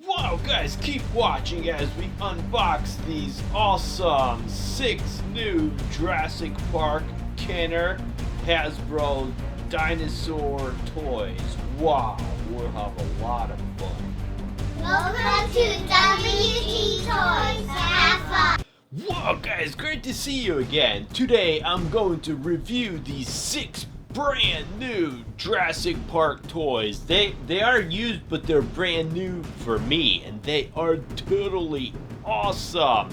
Wow, guys, keep watching as we unbox these awesome 6 new Jurassic Park Kenner Hasbro Dinosaur toys. Wow, we'll have a lot of fun. Welcome to WDToys. Have fun. Wow, guys, great to see you again. Today I'm going to review these 6 brand new Jurassic Park toys. They are used, but they're brand new for me, and they are totally awesome.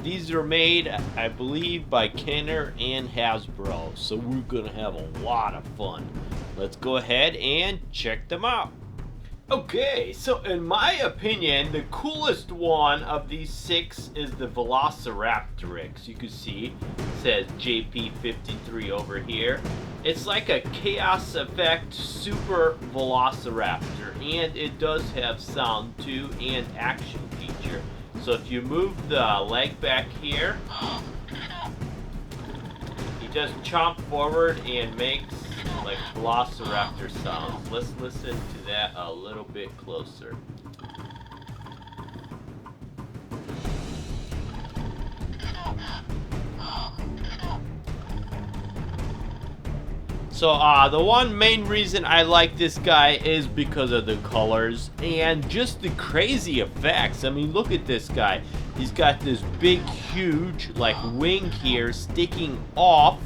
These are made, I believe, by Kenner and Hasbro, so we're gonna have a lot of fun. Let's go ahead and check them out. Okay, so in my opinion, the coolest one of these 6 is the Velociraptorix. You can see it says JP53 over here. It's like a Chaos Effect Super Velociraptor, and it does have sound too and action feature. So if you move the leg back here, he just chomp forward and makes like Velociraptor sounds. Let's listen to that a little bit closer. So the one main reason I like this guy is because of the colors and just the crazy effects. I mean, look at this guy. He's got this big, huge, like, wing here sticking off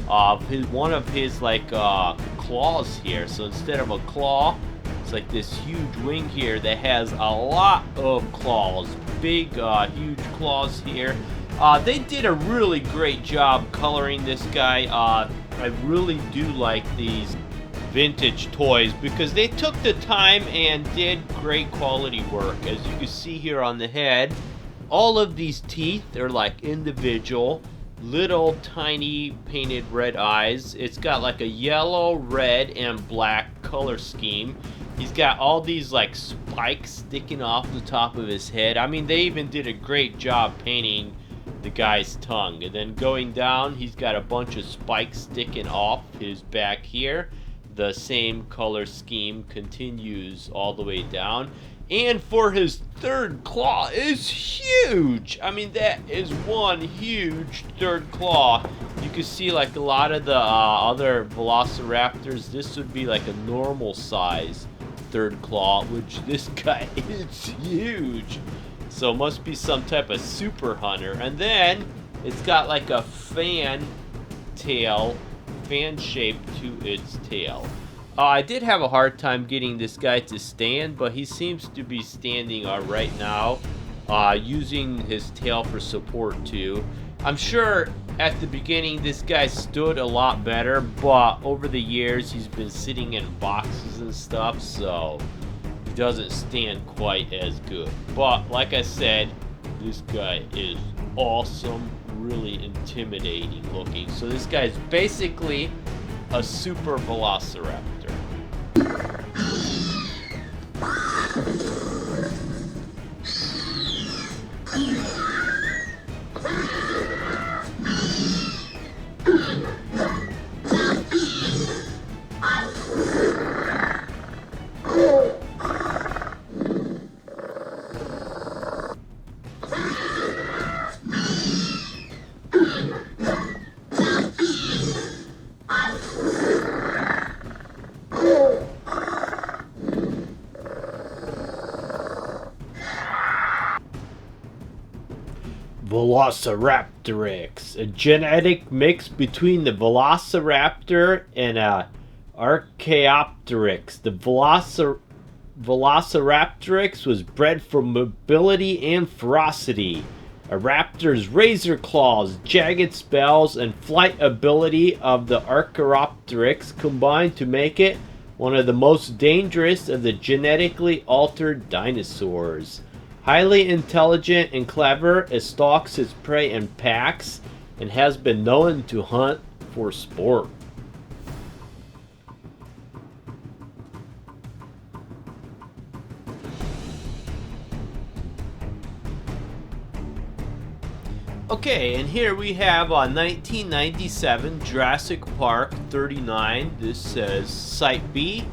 of one of his like claws here. So instead of a claw, it's like this huge wing here that has a lot of claws. Big, huge claws here. They did a really great job coloring this guy. I really do like these vintage toys because they took the time and did great quality work. As you can see here on the head, all of these teeth are like individual little tiny painted red eyes. It's got like a yellow, red, and black color scheme. He's got all these like spikes sticking off the top of his head. I mean, they even did a great job painting the guy's tongue. And then going down, he's got a bunch of spikes sticking off his back here. The same color scheme continues all the way down. And for his third claw is huge. I mean, that is one huge third claw. You can see like a lot of the other Velociraptors, this would be like a normal size third claw, which this guy is huge. So it must be some type of super hunter. And then it's got like a fan shape to its tail. I did have a hard time getting this guy to stand, but he seems to be standing right now, using his tail for support too. I'm sure at the beginning this guy stood a lot better, but over the years he's been sitting in boxes and stuff, so he doesn't stand quite as good. But like I said, this guy is awesome, really intimidating looking. So this guy's basically a super Velociraptor. VELOCIRAPTERYX, a genetic mix between the Velociraptor and Archaeopteryx. The VELOCIRAPTERYX was bred for mobility and ferocity. A raptor's razor claws, jagged spells, and flight ability of the Archaeopteryx combined to make it one of the most dangerous of the genetically altered dinosaurs. Highly intelligent and clever, it stalks its prey in packs and has been known to hunt for sport. Okay, and here we have a 1997 Jurassic Park 39. This says Site B,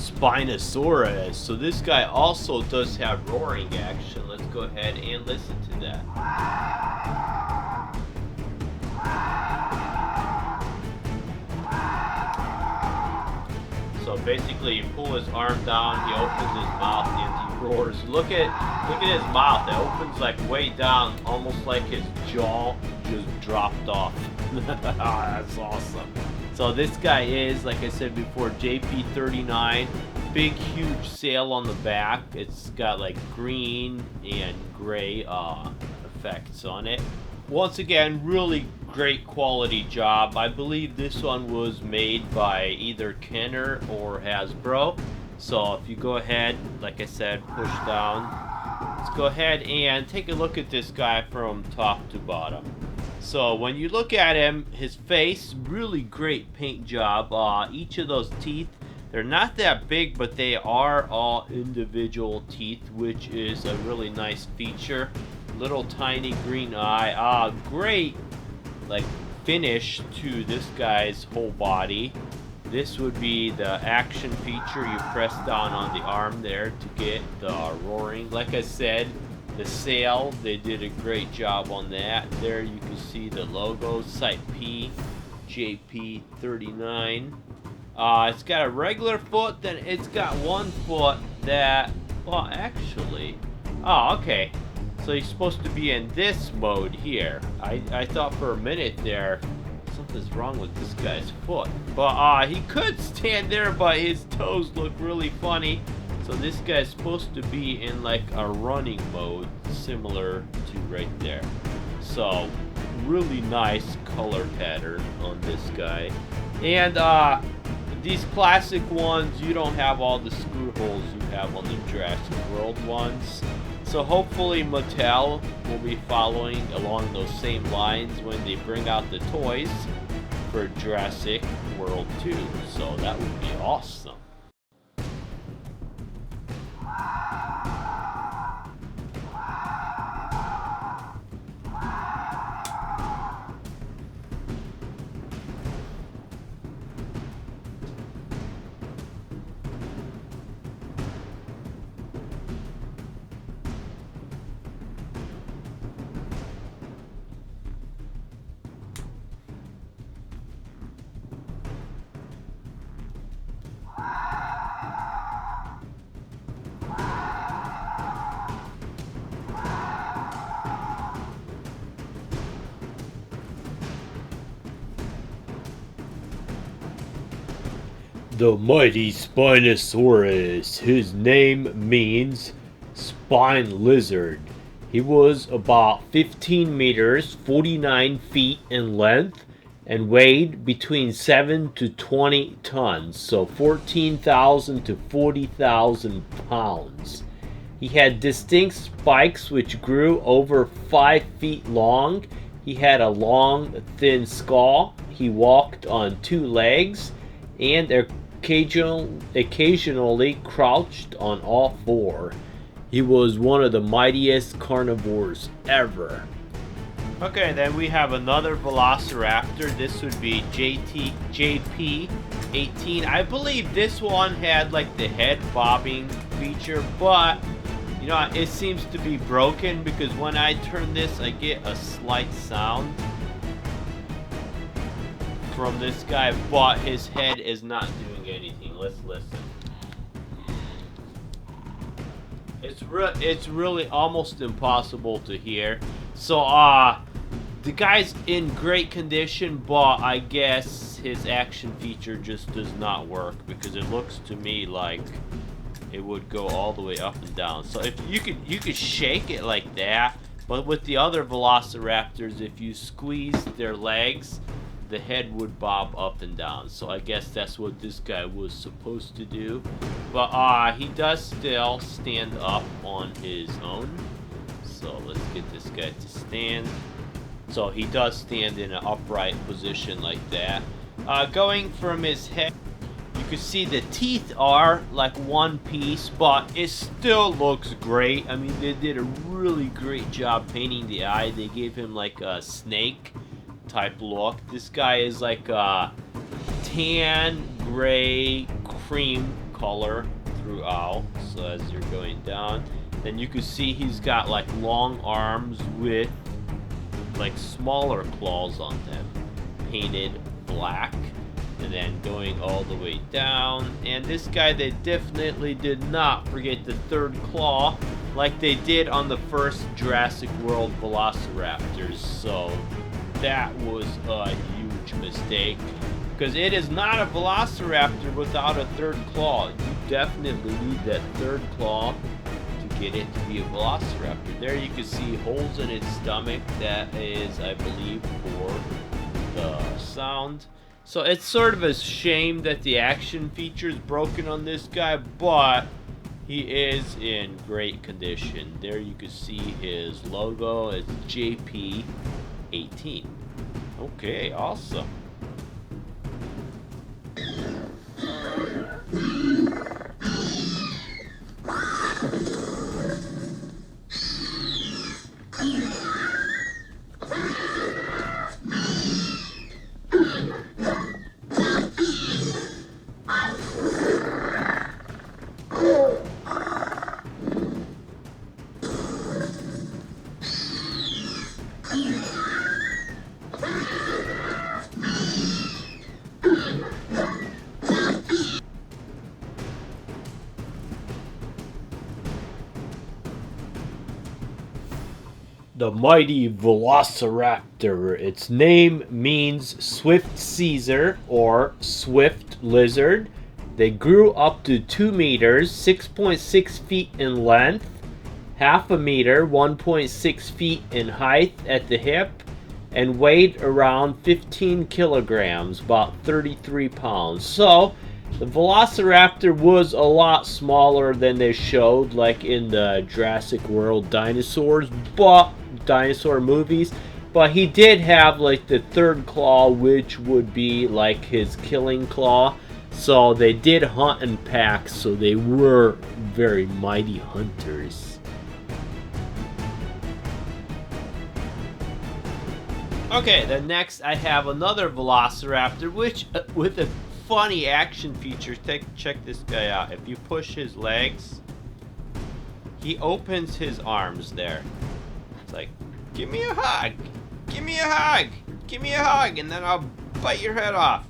Spinosaurus. So this guy also does have roaring action. Let's go ahead and listen to that. So basically, you pull his arm down, he opens his mouth, and he roars. Look at his mouth. It opens like way down, almost like his jaw just dropped off. That's awesome. So this guy is, like I said before, JP39. Big, huge sail on the back. It's got like green and gray effects on it. Once again, really great quality job. I believe this one was made by either Kenner or Hasbro. So if you go ahead, like I said, push down. Let's go ahead and take a look at this guy from top to bottom. So when you look at him, his face, really great paint job. Each of those teeth, they're not that big, but they are all individual teeth, which is a really nice feature. Little tiny green eye. Great like finish to this guy's whole body. This would be the action feature. You press down on the arm there to get the roaring. Like I said, the sail, they did a great job on that. There you can see the logo, Site P, JP39. It's got a regular foot, then it's got one foot that, well, actually, oh, okay. So he's supposed to be in this mode here. I thought for a minute there, something's wrong with this guy's foot. But he could stand there, but his toes look really funny. So this guy's supposed to be in like a running mode, similar to right there. So really nice color pattern on this guy. And these classic ones, you don't have all the screw holes you have on the Jurassic World ones. So hopefully Mattel will be following along those same lines when they bring out the toys for Jurassic World 2. So that would be awesome. The mighty Spinosaurus. His name means spine lizard. He was about 15 meters, 49 feet in length, and weighed between 7 to 20 tons, so 14,000 to 40,000 pounds. He had distinct spikes which grew over 5 feet long. He had a long, thin skull. He walked on 2 legs and occasionally crouched on all 4. He was one of the mightiest carnivores ever. Okay, then we have another Velociraptor. This would be JP18. I believe this one had like the head bobbing feature, but you know, it seems to be broken because when I turn this, I get a slight sound from this guy, but his head is not doing anything. Let's listen. It's really almost impossible to hear. So the guy's in great condition, but I guess his action feature just does not work because it looks to me like it would go all the way up and down. So if you could shake it like that, but with the other Velociraptors, if you squeeze their legs, the head would bob up and down. So I guess that's what this guy was supposed to do. But he does still stand up on his own. So let's get this guy to stand. So he does stand in an upright position like that. Going from his head, you can see the teeth are like one piece, but it still looks great. I mean, they did a really great job painting the eye. They gave him like a snake type look. This guy is like a tan, gray, cream color throughout. So as you're going down, then you can see he's got like long arms with like smaller claws on them, painted black. And then going all the way down. And this guy, they definitely did not forget the third claw like they did on the first Jurassic World Velociraptors. So that was a huge mistake, because it is not a Velociraptor without a third claw. You definitely need that third claw to get it to be a Velociraptor. There you can see holes in its stomach. That is, I believe, for the sound. So it's sort of a shame that the action feature is broken on this guy, but he is in great condition. There you can see his logo. It's JP18. Okay, awesome. The mighty Velociraptor. Its name means swift Caesar or swift lizard. They grew up to 2 meters, 6.6 feet in length, half a meter, 1.6 feet in height at the hip, and weighed around 15 kilograms, about 33 pounds. So the Velociraptor was a lot smaller than they showed, like in the Jurassic World Dinosaurs, dinosaur movies, but he did have like the third claw, which would be like his killing claw. So they did hunt in packs, so they were very mighty hunters. Okay, then next I have another Velociraptor, which with a funny action feature. Check this guy out. If you push his legs, he opens his arms there. It's like, give me a hug, give me a hug, give me a hug, and then I'll bite your head off.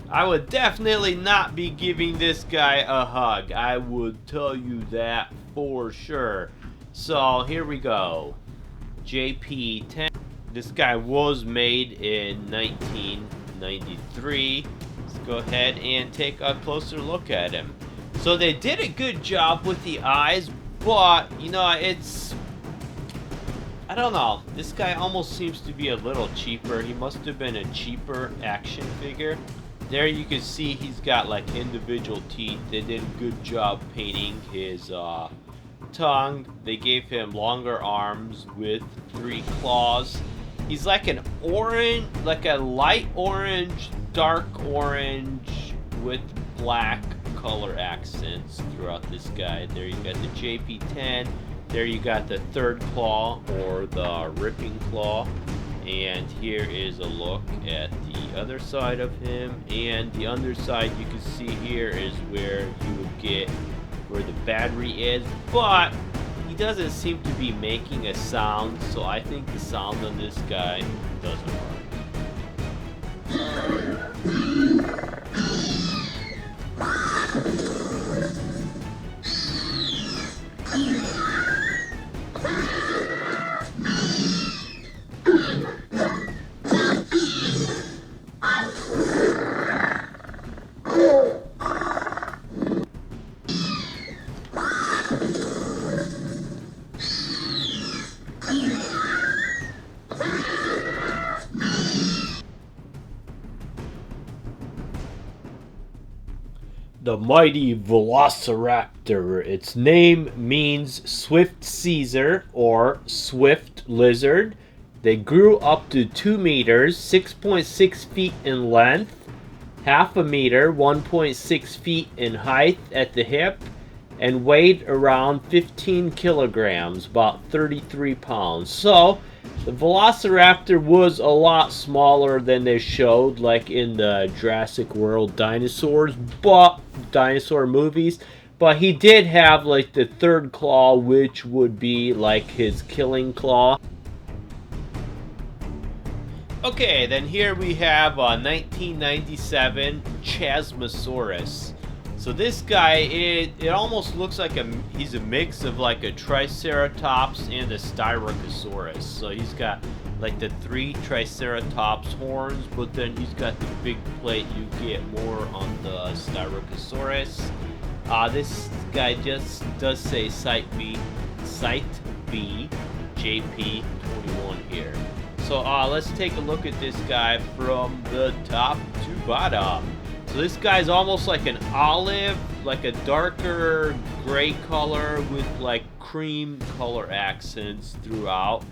I would definitely not be giving this guy a hug. I would tell you that for sure. So here we go. JP10. This guy was made in 1993. Let's go ahead and take a closer look at him. So they did a good job with the eyes, but you know, I don't know. This guy almost seems to be a little cheaper. He must have been a cheaper action figure. There you can see he's got like individual teeth. They did a good job painting his tongue. They gave him longer arms with 3 claws. He's like an orange, like a light orange, dark orange with black color accents throughout this guy. There you got the JP10. There you got the third claw, or the ripping claw. And here is a look at the other side of him. And the underside you can see here is where you would get where the battery is. But he doesn't seem to be making a sound, so I think the sound on this guy doesn't work. The mighty Velociraptor. Its name means swift Caesar or swift lizard. They grew up to 2 meters, 6.6 feet in length, half a meter, 1.6 feet in height at the hip, and weighed around 15 kilograms, about 33 pounds. So The Velociraptor was a lot smaller than they showed, like in the Jurassic World Dinosaurs, but dinosaur movies. But he did have like the third claw, which would be like his killing claw. Okay, then here we have 1997 Chashma Soros. So this guy, it almost looks like he's a mix of like a Triceratops and a Styracosaurus. So he's got like the 3 Triceratops horns, but then he's got the big plate. You get more on the Styracosaurus. This guy just does say Site B, JP21 here. So let's take a look at this guy from the top to bottom. So this guy's almost like an olive, like a darker gray color with like cream color accents throughout.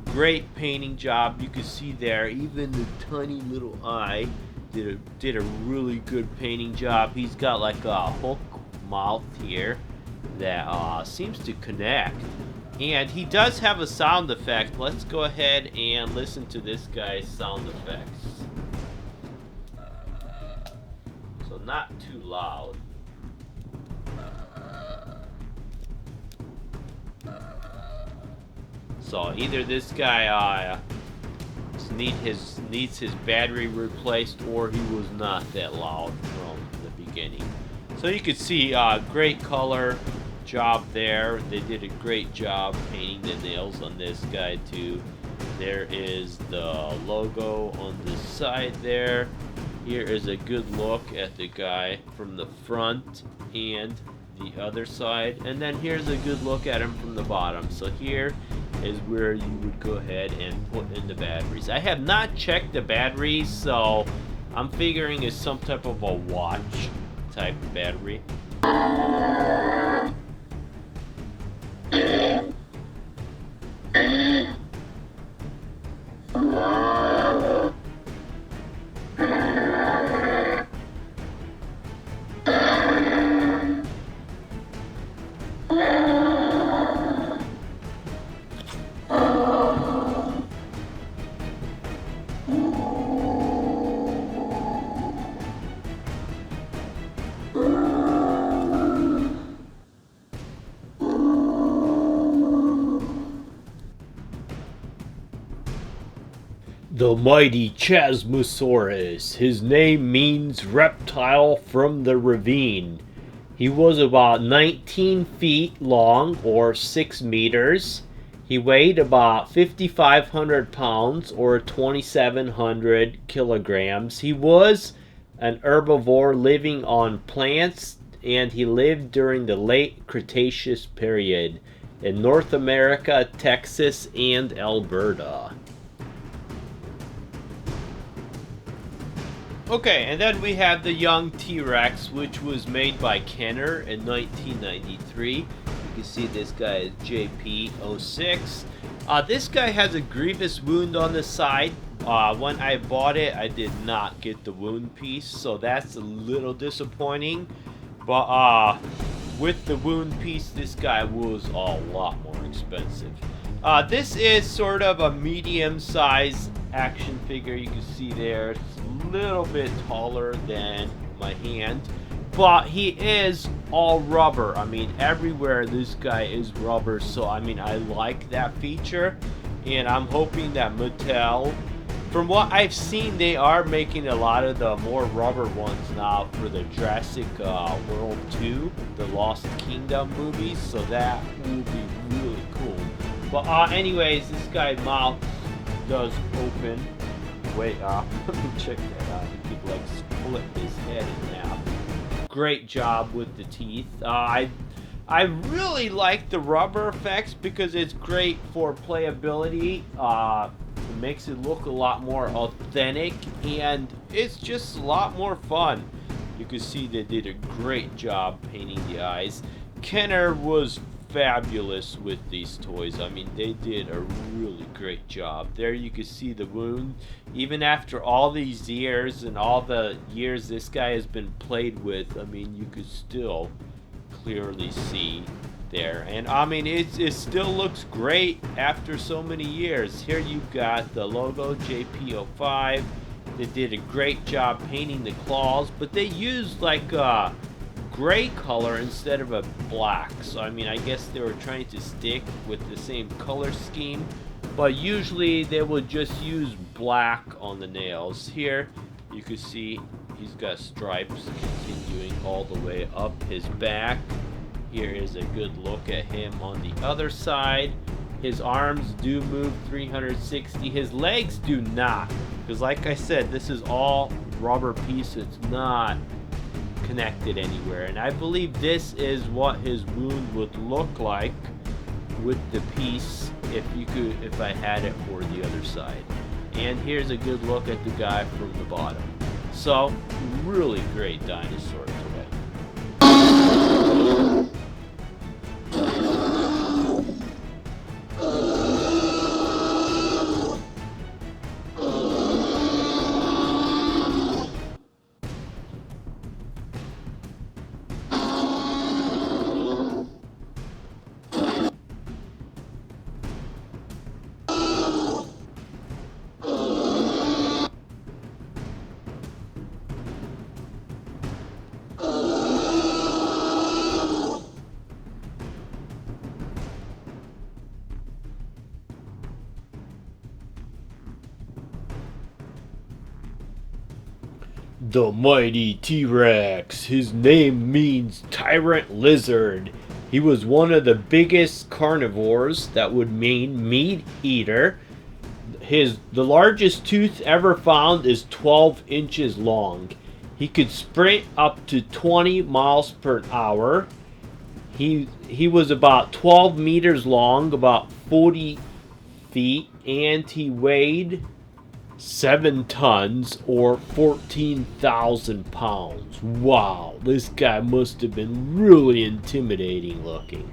Great painting job. You can see there, even the tiny little eye did a really good painting job. He's got like a hook mouth here that seems to connect. And he does have a sound effect. Let's go ahead and listen to this guy's sound effects. So not too loud. So either this guy needs his battery replaced, or he was not that loud from the beginning. So you can see great color job there. They did a great job painting the nails on this guy too. There is the logo on the side there. Here is a good look at the guy from the front and the other side, and then here's a good look at him from the bottom. So here is where you would go ahead and put in the batteries. I have not checked the batteries, so I'm figuring it's some type of a watch type of battery. The mighty Chashma Soros. His name means reptile from the ravine. He was about 19 feet long, or 6 meters. He weighed about 5,500 pounds, or 2,700 kilograms. He was an herbivore living on plants, and he lived during the late Cretaceous period in North America, Texas, and Alberta. Okay, and then we have the young T-Rex, which was made by Kenner in 1993. You can see this guy is JP06. This guy has a grievous wound on the side. When I bought it, I did not get the wound piece, so that's a little disappointing. But with the wound piece, this guy was a lot more expensive. This is sort of a medium-sized action figure. You can see there, it's a little bit taller than my hand, but he is all rubber. I mean, everywhere this guy is rubber, so I mean, I like that feature, and I'm hoping that Mattel, from what I've seen, they are making a lot of the more rubber ones now for the Jurassic World 2, the Lost Kingdom movies, so that will be really cool. But anyways, this guy's mouth does open. Wait, let me check that out. He could like split his head in half. Great job with the teeth. I really like the rubber effects because it's great for playability. It makes it look a lot more authentic, and it's just a lot more fun. You can see they did a great job painting the eyes. Kenner was fabulous with these toys. I mean, they did a really great job. There you can see the wound. Even after all these years and all the years this guy has been played with, I mean, you could still clearly see there. And I mean, it still looks great after so many years. Here you've got the logo JP05. They did a great job painting the claws, but they used like a gray color instead of a black. So I mean, I guess they were trying to stick with the same color scheme, but usually they would just use black on the nails. Here you can see he's got stripes continuing all the way up his back. Here is a good look at him on the other side. His arms do move 360. His legs do not. Because like I said, this is all rubber piece. It's not connected anywhere. And I believe this is what his wound would look like with the piece if I had it for the other side. And here's a good look at the guy from the bottom. So, really great dinosaur today. The mighty T-Rex. His name means tyrant lizard. He was one of the biggest carnivores, that would mean meat eater. The largest tooth ever found is 12 inches long. He could sprint up to 20 miles per hour. He was about 12 meters long, about 40 feet, and he weighed 7 tons or 14,000 pounds. Wow, this guy must have been really intimidating looking.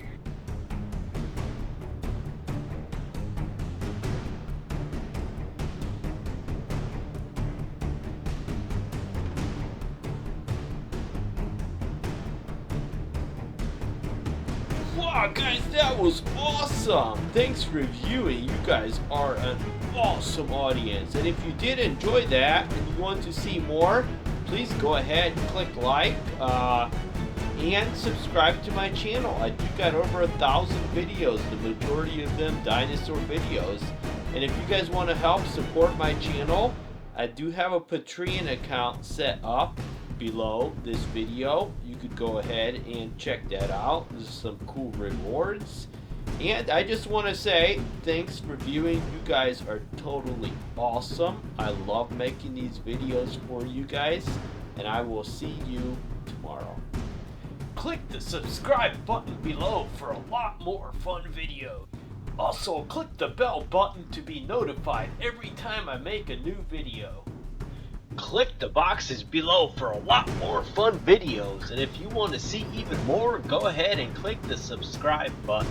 Wow, guys, that was awesome. Thanks for viewing. You guys are an awesome audience. And if you did enjoy that and you want to see more, please go ahead and click like and subscribe to my channel. I do got over 1,000 videos, the majority of them dinosaur videos. And if you guys want to help support my channel, I do have a Patreon account set up below this video. You could go ahead and check that out. There's some cool rewards. And I just want to say thanks for viewing. You guys are totally awesome. I love making these videos for you guys, and I will see you tomorrow. Click the subscribe button below for a lot more fun videos. Also, click the bell button to be notified every time I make a new video. Click the boxes below for a lot more fun videos, and if you want to see even more, go ahead and click the subscribe button.